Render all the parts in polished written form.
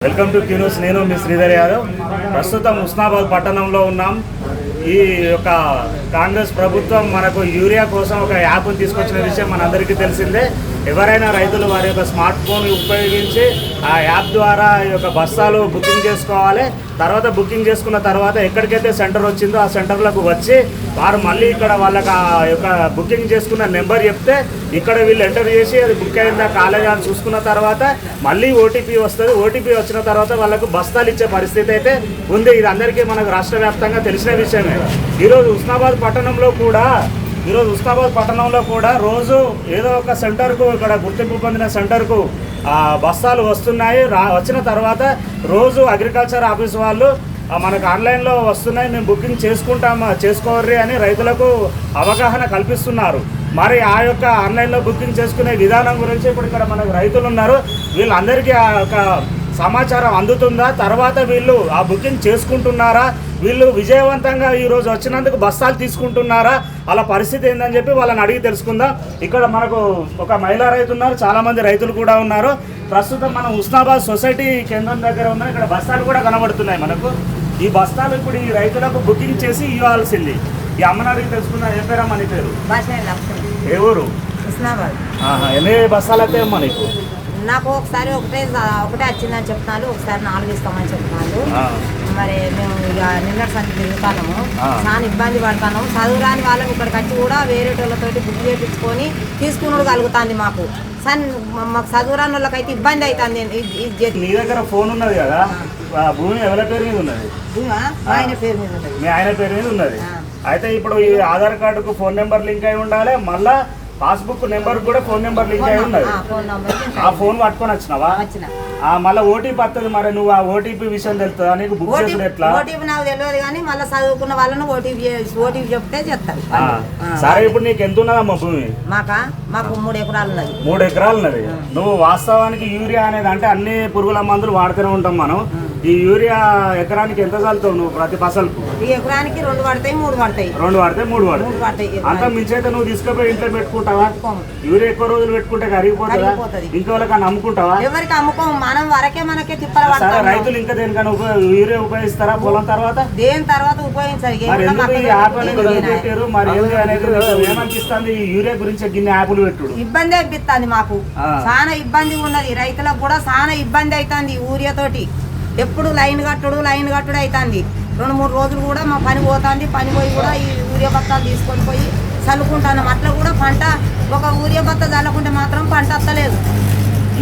Welcome to Q news. నేను మీ శ్రీధర్ యాదవ్. ప్రస్తుతం ఉస్నాబాద్ పట్టణంలో ఉన్నాం. ఈ యొక్క కాంగ్రెస్ ప్రభుత్వం మనకు యూరియా కోసం ఒక యాప్ను తీసుకొచ్చిన విషయం మనందరికీ తెలిసిందే. ఎవరైనా రైతులు వారి యొక్క స్మార్ట్ ఫోన్ ఉపయోగించి ఆ యాప్ ద్వారా ఈ యొక్క బస్తాలు బుకింగ్ చేసుకోవాలి. తర్వాత బుకింగ్ చేసుకున్న తర్వాత ఎక్కడికైతే సెంటర్ వచ్చిందో ఆ సెంటర్లకు వచ్చి వారు మళ్ళీ ఇక్కడ వాళ్ళకి ఆ యొక్క బుకింగ్ చేసుకున్న నెంబర్ చెప్తే ఇక్కడ వీళ్ళు ఎంటర్ చేసి అది బుక్ అయిందా కాలేదా అని చూసుకున్న తర్వాత మళ్ళీ ఓటీపీ వస్తుంది. ఓటీపీ వచ్చిన తర్వాత వాళ్ళకు బస్తాలు ఇచ్చే పరిస్థితి అయితే ఉంది. ఇది అందరికీ మనకు రాష్ట్ర వ్యాప్తంగా తెలిసిన విషయమే. ఈరోజు ఉస్నాబాద్ పట్టణంలో కూడా రోజు ఏదో ఒక సెంటర్కు ఇక్కడ గుర్తింపు పొందిన సెంటర్కు బస్తాలు వస్తున్నాయి. వచ్చిన తర్వాత రోజు అగ్రికల్చర్ ఆఫీస్ వాళ్ళు మనకు ఆన్లైన్లో వస్తున్నాయి, మేము బుకింగ్ చేసుకోవర్రి అని రైతులకు అవగాహన కల్పిస్తున్నారు. మరి ఆ యొక్క ఆన్లైన్లో బుకింగ్ చేసుకునే విధానం గురించి ఇప్పుడు ఇక్కడ మనకు రైతులు ఉన్నారు. వీళ్ళందరికీ ఆ యొక్క సమాచారం అందుతుందా, తర్వాత వీళ్ళు ఆ బుకింగ్ చేసుకుంటున్నారా, వీళ్ళు విజయవంతంగా ఈరోజు వచ్చినందుకు బస్తాలు తీసుకుంటున్నారా, అలా పరిస్థితి ఏందని చెప్పి వాళ్ళని అడిగి తెలుసుకుందాం. ఇక్కడ మనకు ఒక మహిళా రైతు ఉన్నారు, చాలామంది రైతులు కూడా ఉన్నారు. ప్రస్తుతం మనం ఉస్నాబాద్ సొసైటీ కేంద్రం దగ్గర ఉన్నాం. ఇక్కడ బస్తాలు కూడా కనబడుతున్నాయి మనకు. ఈ బస్తాలు ఇప్పుడు ఈ రైతులకు బుకింగ్ చేసి ఇవ్వాల్సింది. ఈ అమ్మని అడిగి తెలుసుకుందాం. ఏ పేరమ్మా నీ పేరు? ఏ ఊరు? ఉస్నాబాద్. ఎన్ని బస్తాలు అయితే అమ్మా నీకు? నాకు ఒకసారి ఒకటే వచ్చిందని చెప్తున్నాను, ఒకసారి 4 ఇస్తామని చెప్తున్నాను. మరి మేము ఇక నిన్నటి సంచి తిరుగుతాము, చాలా ఇబ్బంది పడతాను. చదువురాని వాళ్ళకి ఇక్కడికి వచ్చి కూడా వేరే వాళ్ళతోటి బుక్ చేయించుకొని తీసుకుని కలుగుతుంది మాకు. మాకు చదువురాని వాళ్ళకైతే ఇబ్బంది అవుతుంది. నీ దగ్గర ఫోన్ ఉన్నది కదా, భూమి ఎవరి పేరు మీద ఉన్నది? ఆయన పేరు మీద ఉన్నది. మీ ఆయన పేరు మీద ఉన్నది. అయితే ఇప్పుడు ఈ ఆధార్ కార్డుకు ఫోన్ నెంబర్ లింక్ అయి ఉండాలి, మళ్ళా పాస్బుక్ నెంబర్ కూడా ఫోన్ నెంబర్ లింక్ అయి ఉన్నది. ఆ ఫోన్ పట్టుకొని వచ్చినావా? మళ్ళీ ఓటీపీ వస్తుంది. మరి నువ్వు ఆ ఓటీపీ విషయం తెలుస్తుందా నీకు? బుక్ చేసిన ఎట్లా? ఓటీపీ నాకు తెలియదు కానీ మళ్ళీ చదువుకున్న వాళ్ళను ఓటీపీ చెప్తే చెప్తారు. సరే, ఇప్పుడు నీకు ఎంత ఉన్నదమ్మా భూమి? మాకు 3 ఎకరాలు ఉన్నది. 3 ఎకరాలు ఉన్నది. నువ్వు వాస్తవానికి యూరియా అనేది అంటే అన్ని పురుగుల మందులు వాడుతూనే ఉంటాం మనం. ఈ యూరియా ఎకరానికి ఎంత చల్లుతావు నువ్వు ప్రతి ఫసల్కు? ఈ ఎకరానికి 2 పడతాయి 3 పడతాయి. 2 పడతాయి 3 పడతాయి. అంత మించి అయితే నువ్వు తీసుకుపోయి ఇంట్లో పెట్టుకుంటావా? యూరియా ఎక్కువ రోజులు పెట్టుకుంటే కరిగిపోతుందా? ఇంకోళ్ళకన్నా అమ్ముకుంటావా? ఎవరికి అమ్ముకోము, మనం వరకే మనకే తిప్పల. రైతులు ఇంకా దేనికన్నా యూరియా ఉపయోగిస్తారా పొలం తర్వాత? దేని తర్వాత ఉపయోగించారు. పెట్టారు మరి ఏమనిపిస్తుంది ఈ యూరియా గురించి గిన్నె యాప్లు పెట్టుడు? ఇబ్బంది అనిపిస్తుంది మాకు, చాలా ఇబ్బంది ఉన్నది. రైతులకు కూడా చాలా ఇబ్బంది అవుతుంది యూరియా తోటి. ఎప్పుడు లైన్ కట్టుడు అవుతుంది. 2-3 రోజులు కూడా మా పని పోతుంది. పని పోయి కూడా ఈ యూరియా బత్తాలు తీసుకొని పోయి చల్లుకుంటాను. అట్లా కూడా పంట ఒక యూరియా బత్త చల్లుకుంటే మాత్రం పంట వస్తలేదు.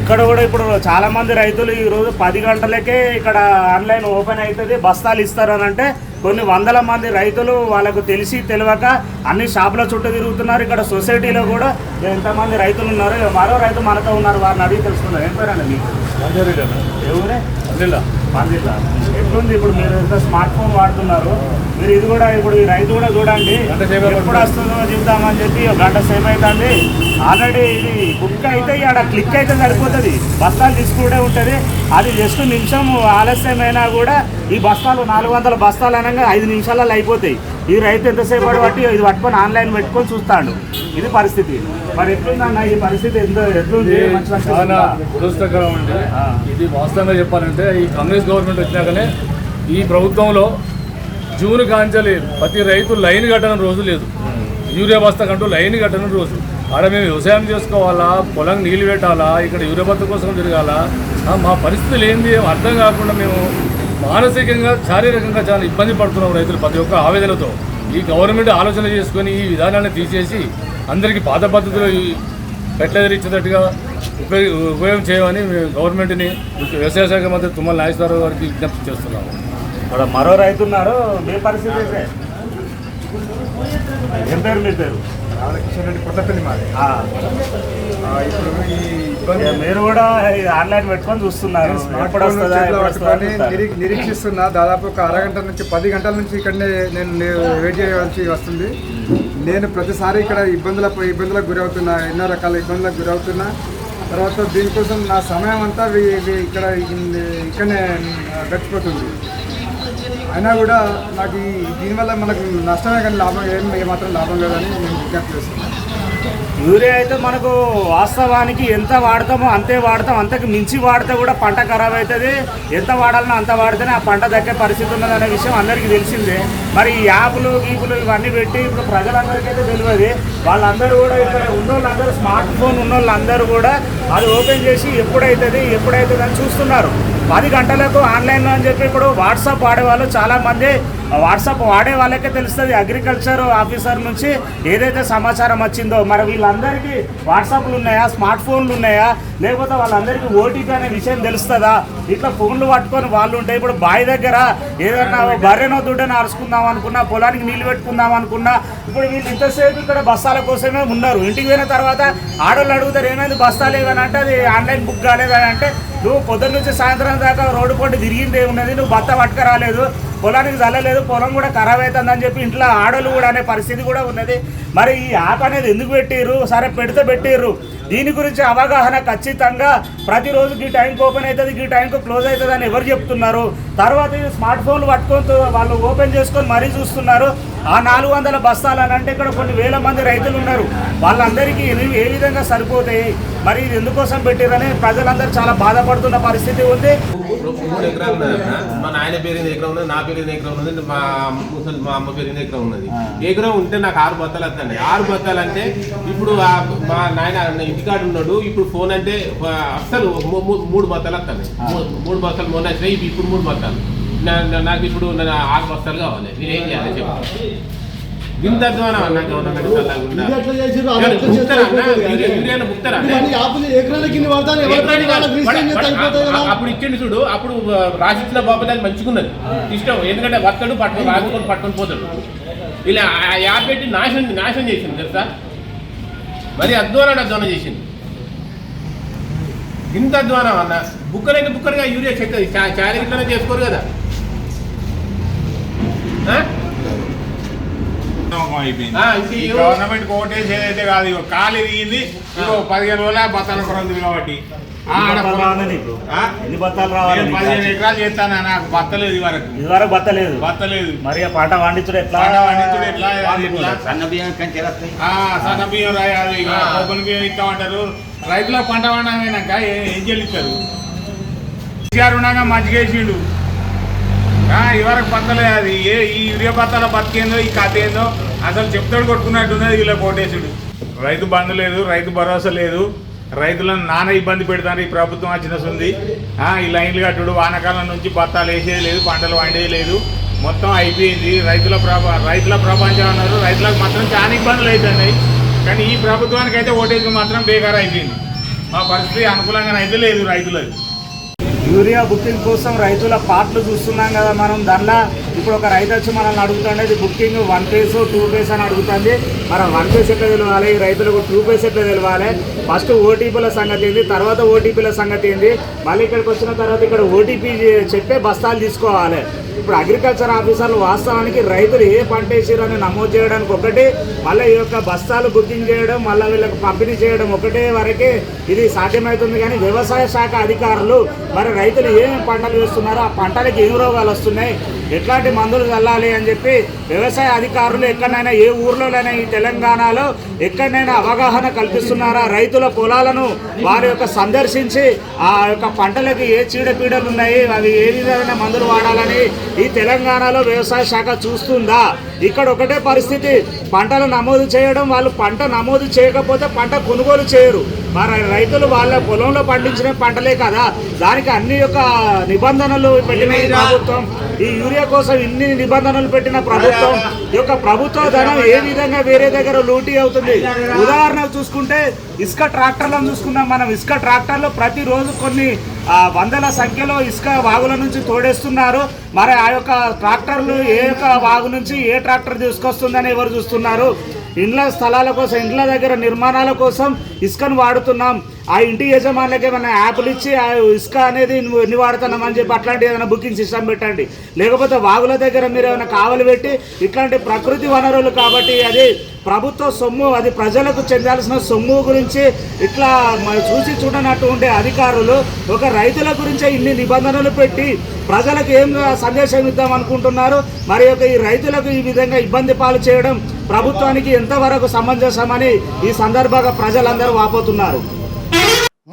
ఇక్కడ కూడా ఇప్పుడు చాలా మంది రైతులు ఈరోజు 10 గంటలకే ఇక్కడ ఆన్లైన్ ఓపెన్ అవుతుంది, బస్తాలు ఇస్తారు అని అంటే కొన్ని వందల మంది రైతులు వాళ్ళకు తెలిసి తెలియక అన్ని షాపుల చుట్టూ తిరుగుతున్నారు. ఇక్కడ సొసైటీలో కూడా ఎంతమంది రైతులు ఉన్నారు. మరో రైతు మనతో ఉన్నారు, వారిని అడిగి తెలుసుకున్నారు. ఏం పేరండి మీకు? ఎవరే? పందిల్లా. ఎట్లుంది ఇప్పుడు మీరు ఎంత స్మార్ట్ ఫోన్ వాడుతున్నారు? మీరు ఇది కూడా ఇప్పుడు ఈ రైతు కూడా చూడండి, ఎప్పుడు వస్తుందో చూద్దామని చెప్పి 1 గంట సేపు అవుతుంది. ఆల్రెడీ ఇది బుక్ అయితే ఇక్కడ క్లిక్ అయితే సరిపోతుంది, బస్తాలు తీసుకుంటే ఉంటుంది. అది జస్ట్ నిమిషం ఆలస్యమైనా కూడా ఈ బస్తాలు 400 బస్తాలు అనగా 5 నిమిషాలలో అయిపోతాయి. ఈ రైతు ఎంతసేపు పట్టి ఇది పట్టుకొని ఆన్లైన్ పెట్టుకొని చూస్తాడు. ఇది పరిస్థితి. మరి ఎట్లుందన్న ఈ పరిస్థితి? ఎట్లుంది? చాలా దురదృష్టకరం అండి. ఇది వాస్తవంగా చెప్పాలంటే ఈ కాంగ్రెస్ గవర్నమెంట్ వచ్చినాకనే ఈ ప్రభుత్వంలో జూన్ కాంచాలి ప్రతి రైతు లైన్ కట్టని రోజు లేదు. యూరియా బస్తా కంటూ లైన్ కట్టని రోజు. ఆడ మేము వ్యవసాయం చేసుకోవాలా, పొలం నీళ్ళు పెట్టాలా, ఇక్కడ యూరియా బస్తా కోసం తిరగాల. మా పరిస్థితులు ఏంది అర్థం కాకుండా మేము మానసికంగా శారీరకంగా చాలా ఇబ్బంది పడుతున్నాం రైతులు ప్రతి ఒక్క ఆవేదనతో. ఈ గవర్నమెంట్ ఆలోచన చేసుకొని ఈ విధానాన్ని తీసేసి అందరికీ పాత పద్ధతిలో ఫెర్టిలైజర్ ఇచ్చేటట్టుగా ఉపయోగం చేయమని మేము గవర్నమెంట్ని వ్యవసాయ శాఖ మంత్రి తుమ్మల నాగేశ్వరరావు గారికి విజ్ఞప్తి చేస్తున్నాము. ఇక్కడ మరో రైతు ఉన్నారు. మీ పరిస్థితి అయితే ఏం పేరు? మీ పేరు? రాధాకృష్ణ రెడ్డి, కొత్తపల్లి మాది. ఇప్పుడు ఈ ఇబ్బంది మీరు కూడా ఆన్లైన్ పెట్టుకొని చూస్తున్నారు, నిరీక్షిస్తున్నా. దాదాపు ఒక అరగంట నుంచి 10 గంటల నుంచి ఇక్కడనే నేను వెయిట్ చేయవలసి వస్తుంది. నేను ప్రతిసారి ఇక్కడ ఇబ్బందులకు గురవుతున్నా, ఎన్నో రకాల ఇబ్బందులకు గురవుతున్నా. తర్వాత దీనికోసం నా సమయం అంతా ఇక్కడనే గడిచిపోతుంది. అయినా కూడా నాకు దీనివల్ల మనకు నష్టమే కానీ లాభం ఏమాత్రం లాభం లేదని నేను విజ్ఞప్తి చేస్తున్నాను. యూరియా అయితే మనకు వాస్తవానికి ఎంత వాడతామో అంతే వాడతాం, అంతకు మించి వాడితే కూడా పంట ఖరాబ్ అవుతుంది. ఎంత వాడాలనో అంత వాడితేనే ఆ పంట దక్కే పరిస్థితి ఉన్నదనే విషయం అందరికీ తెలిసిందే. మరి ఈ యాప్లు గీపులు ఇవన్నీ పెట్టి ఇప్పుడు ప్రజలందరికైతే తెలియదు. వాళ్ళందరూ కూడా ఇక్కడ ఉన్నోళ్ళందరూ స్మార్ట్ ఫోన్ ఉన్నోళ్ళందరూ కూడా అది ఓపెన్ చేసి ఎప్పుడైతుంది అని చూస్తున్నారు. 10 గంటలకు ఆన్లైన్లో అని చెప్పి ఇప్పుడు వాట్సాప్ వాడేవాళ్ళు చాలామంది, వాట్సాప్ వాడే వాళ్ళకే తెలుస్తుంది అగ్రికల్చర్ ఆఫీసర్ నుంచి ఏదైతే సమాచారం వచ్చిందో. మరి వీళ్ళందరికీ వాట్సాప్లు ఉన్నాయా, స్మార్ట్ ఫోన్లు ఉన్నాయా, లేకపోతే వాళ్ళందరికీ ఓటీపీ అనే విషయం తెలుస్తుందా? ఇట్లా ఫోన్లు పట్టుకొని వాళ్ళు ఉంటాయి. ఇప్పుడు బావి దగ్గర ఏదన్నా బర్రెనో దుడ్డనో అరుచుకుందాం అనుకున్నా, పొలానికి నీళ్ళు పెట్టుకుందాం అనుకున్నా, ఇప్పుడు వీళ్ళు ఇంతసేపు ఇక్కడ బస్తాల కోసమే ఉన్నారు. ఇంటికి పోయిన తర్వాత ఆడోళ్ళు అడుగుతారు ఏమైంది బస్తాలు ఏమని అంటే అది ఆన్లైన్ బుక్ కాలేదని అంటే, నువ్వు పొద్దున్న నుంచి సాయంత్రం దాకా రోడ్డు పొంటి తిరిగింది ఏమున్నది, నువ్వు బత్త పట్టుక రాలేదు, పొలానికి చల్లలేదు, పొలం కూడా ఖరాబ్ అవుతుందని చెప్పి ఇంట్లో ఆడోళ్ళు కూడా అనే పరిస్థితి కూడా ఉన్నది. మరి ఈ యాప్ అనేది ఎందుకు పెట్టిర్రు? సరే పెడితే పెట్టిర్రు, దీని గురించి అవగాహన ఖచ్చితంగా ప్రతిరోజు ఈ టైంకి ఓపెన్ అవుతుంది, ఈ టైంకి క్లోజ్ అవుతుంది అని ఎవరు చెప్తున్నారు? తర్వాత ఈ స్మార్ట్ ఫోన్లు పట్టుకొని వాళ్ళు ఓపెన్ చేసుకొని మరీ చూస్తున్నారు. ఆ 400 బస్తాలు అని అంటే ఇక్కడ కొన్ని వేల మంది రైతులు ఉన్నారు, వాళ్ళందరికీ ఏ విధంగా సరిపోతాయి? మరి ఇది ఎందుకోసం పెట్టిరని ప్రజలందరూ చాలా బాధపడుతున్న పరిస్థితి ఉంది. 3 ఎకరాలు ఉన్నది. మా నాయన పేరు ఎకరం ఉన్నది, నా పేరు ఎకరం ఉన్నది, మా అమ్మ పేరు ఎకరం ఉన్నది. ఎకరం ఉంటే నాకు 6 బత్తాలు వస్తాయి. 6 బత్తాలు అంటే ఇప్పుడు మా నాయన ఇంటికాడు ఉన్నాడు, ఇప్పుడు ఫోన్ అంటే అసలు 3 బత్తాలు వస్తాయి. 3 బత్తాలు మొన్న వచ్చినాయి, ఇప్పుడు 3 బత్తాలు. నాకు ఇప్పుడు 6 బస్తాలు కావాలి. నేను ఏం చేయాలి చెప్పు? ఇంత అధ్వానం అన్న గవర్నమెంట్ అప్పుడు ఇచ్చిండు చూడు, అప్పుడు రాసిచ్చిన బాబు అది మంచిగున్నది ఇష్టం. ఎందుకంటే వస్తాడు పట్టుకొని పోతాడు. ఇలా యాప్ పెట్టి నాశనం చేసింది తెలుసా? మరి అధ్వానం చేసింది. ఇంత అధ్వానం అన్న బుక్కరైతే బుక్కరుగా యూరియా చెక్కది చారీట్లోనే చేసుకోరు కదా. గవర్నమెంట్ కోటేసి ఏదైతే కాదు, ఇక ఖాళీ దిగింది. ఇంకో 15 రోజుల బత్తాలు కూడా ఉంది కాబట్టి 15 ఎకరాలు చేస్తాను. నాకు బత్తలేదు ఇదివరకు బత్తలేదు. మరి పంట పండించుడు ఎట్లా? సన్న బియ్యం రాయాలి, ఇక కొబ్బరి బియ్యం ఇస్తామంటారు. రైతులకు పంట పండమైనాక ఏం చెల్లిస్తారు? కేసీఆర్ ఉండగా మంచిగా వేసిండు, ఇవరకు బత్తలేదు. అది ఈ యూరియా బత్తాల బతికేందో ఈ కథ ఏందో అసలు చెప్తాడు కొట్టుకున్నట్టున్నది. ఇలా కోటేసుడు. రైతు బంధు లేదు, రైతు భరోసా లేదు, రైతులను నానా ఇబ్బంది పెడతారు ఈ ప్రభుత్వం వచ్చిన ఉంది. ఈ లైన్లు కట్టుడు, వానాకాలం నుంచి బత్తాలు వేసేది లేదు, పంటలు వండేది లేదు, మొత్తం అయిపోయింది. రైతుల ప్రపంచం అన్నారు. రైతులకు మాత్రం చాలా ఇబ్బందులు అవుతున్నాయి. కానీ ఈ ప్రభుత్వానికి అయితే ఓటేసి మాత్రం బేకార్ అయిపోయింది. మా పరిస్థితి అనుకూలంగా అయితే లేదు రైతులది. యూరియా బుకింగ్ కోసం రైతుల పాటలు చూస్తున్నాం కదా మనం. దానిలో ఇప్పుడు ఒక రైతు వచ్చి మనల్ని అడుగుతుండే ఇది బుకింగ్ 1 పేజ్ 2 పేజ్ అని అడుగుతుంది. మరి 1 పేజ్ ఎట్లా తెలవాలి, ఈ రైతులకు 2 పేజ్ ఎట్లా తెలవాలి? ఫస్ట్ ఓటీపీల సంగతి ఏంది, తర్వాత ఓటీపీల సంగతి ఏంది, మళ్ళీ ఇక్కడికి వచ్చిన తర్వాత ఇక్కడ ఓటీపీ చెప్పే బస్తాలు తీసుకోవాలి. ఇప్పుడు అగ్రికల్చర్ ఆఫీసర్లు వాస్తవానికి రైతులు ఏ పంట వేసారని నమోదు చేయడానికి ఒకటి, మళ్ళీ ఈ యొక్క బస్తాలు బుకింగ్ చేయడం, మళ్ళీ వీళ్ళకి పంపిణీ చేయడం ఒకటే వరకే ఇది సాధ్యమవుతుంది. కానీ వ్యవసాయ శాఖ అధికారులు మరి రైతులు ఏమేమి పంటలు వేస్తున్నారో, ఆ పంటలకు ఏం రోగాలు వస్తున్నాయి, ఎట్లాంటి మందులు చల్లాలి అని చెప్పి వ్యవసాయ అధికారులు ఎక్కడైనా ఏ ఊర్లోనైనా ఈ తెలంగాణలో ఎక్కడైనా అవగాహన కల్పిస్తున్నారా? రైతుల పొలాలను వారి యొక్క సందర్శించి ఆ యొక్క పంటలకు ఏ చీడపీడలు ఉన్నాయి, అవి ఏ విధమైన మందులు వాడాలని ఈ తెలంగాణలో వ్యవసాయ శాఖ చూస్తుందా? ఇక్కడ ఒకటే పరిస్థితి, పంటలు నమోదు చేయడం, వాళ్ళు పంట నమోదు చేయకపోతే పంట కొనుగోలు చేయరు. మరి రైతులు వాళ్ళ పొలంలో పండించిన పంటలే కదా, దానికి అన్ని యొక్క నిబంధనలు పెట్టిన ప్రభుత్వం, ఈ యూరియా కోసం ఇన్ని నిబంధనలు పెట్టిన ప్రభుత్వం, ఈ యొక్క ప్రభుత్వ ధనం ఏ విధంగా వేరే దగ్గర లూటీ అవుతుంది? ఉదాహరణకు చూసుకుంటే ఇసుక ట్రాక్టర్లను చూసుకున్నాం మనం. ఇసుక ట్రాక్టర్లు ప్రతిరోజు కొన్ని వందల సంఖ్యలో ఇసుక వాగుల నుంచి తోడేస్తున్నారు. మరి ఆ యొక్క ట్రాక్టర్లు ఏ యొక్క వాగు నుంచి ఏ ట్రాక్టర్ తీసుకొస్తుందని ఎవరు చూస్తున్నారు? ఇండ్ల స్థలాల కోసం, ఇండ్ల దగ్గర నిర్మాణాల కోసం ఇసుకను వాడుతున్నాం, ఆ ఇంటి యజమానులకి ఏమైనా యాప్లు ఇచ్చి ఆ ఇసుక అనేది ఎన్ని వాడుతున్నాం అని చెప్పి అట్లాంటి ఏదైనా బుకింగ్ సిస్టమ్ పెట్టండి. లేకపోతే వాగుల దగ్గర మీరు ఏమైనా కావలి పెట్టి ఇట్లాంటి ప్రకృతి వనరులు కాబట్టి అది ప్రభుత్వ సొమ్ము, అది ప్రజలకు చెందాల్సిన సొమ్ము గురించి ఇట్లా చూసి చూడనట్టు ఉండే అధికారులు ఒక రైతుల గురించే ఇన్ని నిబంధనలు పెట్టి ప్రజలకు ఏం సందేశం ఇద్దాం అనుకుంటున్నారు? మరి ఈ రైతులకు ఈ విధంగా ఇబ్బంది పాలు చేయడం ప్రభుత్వానికి ఎంతవరకు సమంజసమని ఈ సందర్భంగా ప్రజలందరూ వాపోతున్నారు.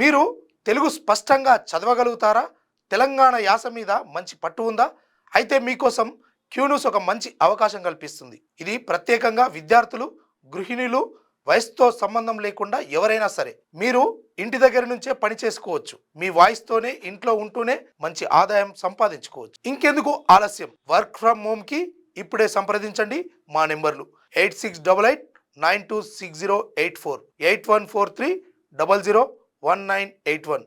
మీరు తెలుగు స్పష్టంగా చదవగలుగుతారా? తెలంగాణ యాస మీద మంచి పట్టు ఉందా? అయితే మీకోసం క్యూన్యూస్ ఒక మంచి అవకాశం కల్పిస్తుంది. ఇది ప్రత్యేకంగా విద్యార్థులు, గృహిణులు, వయసుతో సంబంధం లేకుండా ఎవరైనా సరే మీరు ఇంటి దగ్గర నుంచే పని చేసుకోవచ్చు. మీ వాయిస్తోనే ఇంట్లో ఉంటూనే మంచి ఆదాయం సంపాదించుకోవచ్చు. ఇంకెందుకు ఆలస్యం? వర్క్ ఫ్రమ్ హోమ్ కి ఇప్పుడే సంప్రదించండి. మా నెంబర్లు 8688926084, 8143001981.